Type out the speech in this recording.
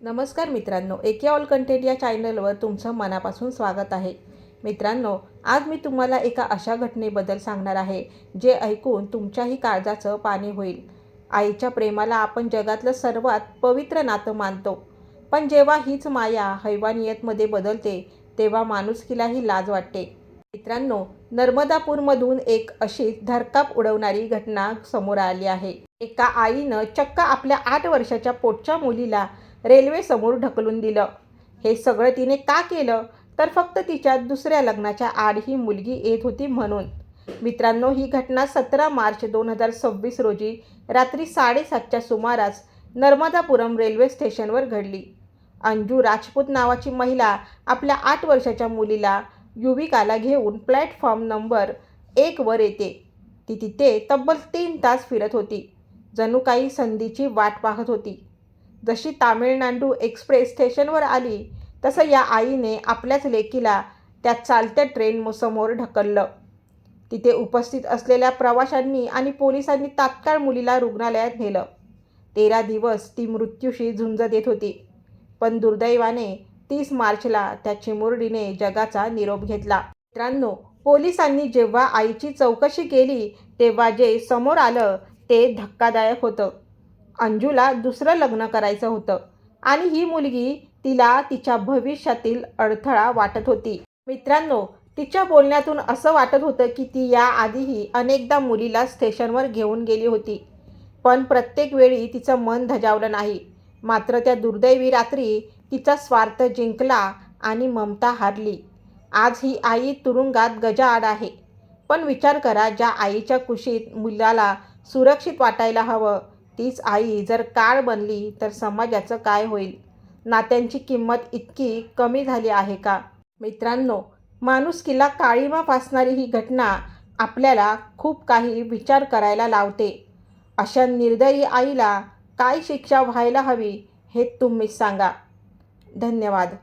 नमस्कार मित्रांनो, एके ऑल कंटेंट या चॅनलवर तुमचं मनापासून स्वागत आहे. मित्रांनो, आज मी तुम्हाला एका अशा घटनेबद्दल सांगणार आहे जे ऐकून तुमच्याही काळजाचं पाणी होईल. आईच्या प्रेमाला आपण जगातलं सर्वात पवित्र नातं मानतो, पण जेव्हा हीच माया हैवानियतमध्ये बदलते तेव्हा माणुसकीलाही लाज वाटते. मित्रांनो, नर्मदापूरमधून एक अशीच धरकाप उडवणारी घटना समोर आली आहे. एका आईनं चक्क आपल्या 8 वर्षाच्या पोटच्या मुलीला रेल्वेसमोर ढकलून दिलं. हे सगळं तिने का केलं? तर फक्त तिच्या दुसऱ्या लग्नाच्या आड ही मुलगी येत होती म्हणून. मित्रांनो, ही घटना 17 मार्च 2026 रोजी रात्री 7:30च्या सुमारास नर्मदापुरम रेल्वे स्टेशनवर घडली. अंजू राजपूत नावाची महिला आपल्या 8 वर्षाच्या मुलीला युविकाला घेऊन प्लॅटफॉर्म नंबर 1 वर येते. ती तिथे तब्बल 3 तास फिरत होती, जणू काही संधीची वाट पाहत होती. जशी तामिळनाडू एक्सप्रेस स्टेशनवर आली तसं या आईने आपल्याच लेकीला त्या चालत्या ट्रेन समोर ढकललं. तिथे उपस्थित असलेल्या प्रवाशांनी आणि पोलिसांनी तात्काळ मुलीला रुग्णालयात नेलं. 13 दिवस ती मृत्यूशी झुंज देत होती, पण दुर्दैवाने 30 मार्चला त्या चिमुरडीने जगाचा निरोप घेतला. मित्रांनो, पोलिसांनी जेव्हा आईची चौकशी केली तेव्हा जे समोर आलं ते धक्कादायक होतं. अंजूला दुसरं लग्न करायचं होतं आणि ही मुलगी तिला तिच्या भविष्यातील अडथळा वाटत होती. मित्रांनो, तिच्या बोलण्यातून असं वाटत होतं की ती याआधीही अनेकदा मुलीला स्टेशनवर घेऊन गेली होती, पण प्रत्येक वेळी तिचं मन धजावलं नाही. मात्र त्या दुर्दैवी रात्री तिचा स्वार्थ जिंकला आणि ममता हारली. आज ही आई तुरुंगात गजाआड आहे. पण विचार करा, ज्या आईच्या कुशीत मुलाला सुरक्षित वाटायला हवं तीच आई जर काळ बनली तर समाजाचं काय होईल? नात्यांची किंमत इतकी कमी झाली आहे का? मित्रांनो, माणुसकीला काळिमा फासणारी ही घटना आपल्याला खूप काही विचार करायला लावते. अशा निर्दयी आईला काय शिक्षा व्हायला हवी हे तुम्हीच सांगा. धन्यवाद.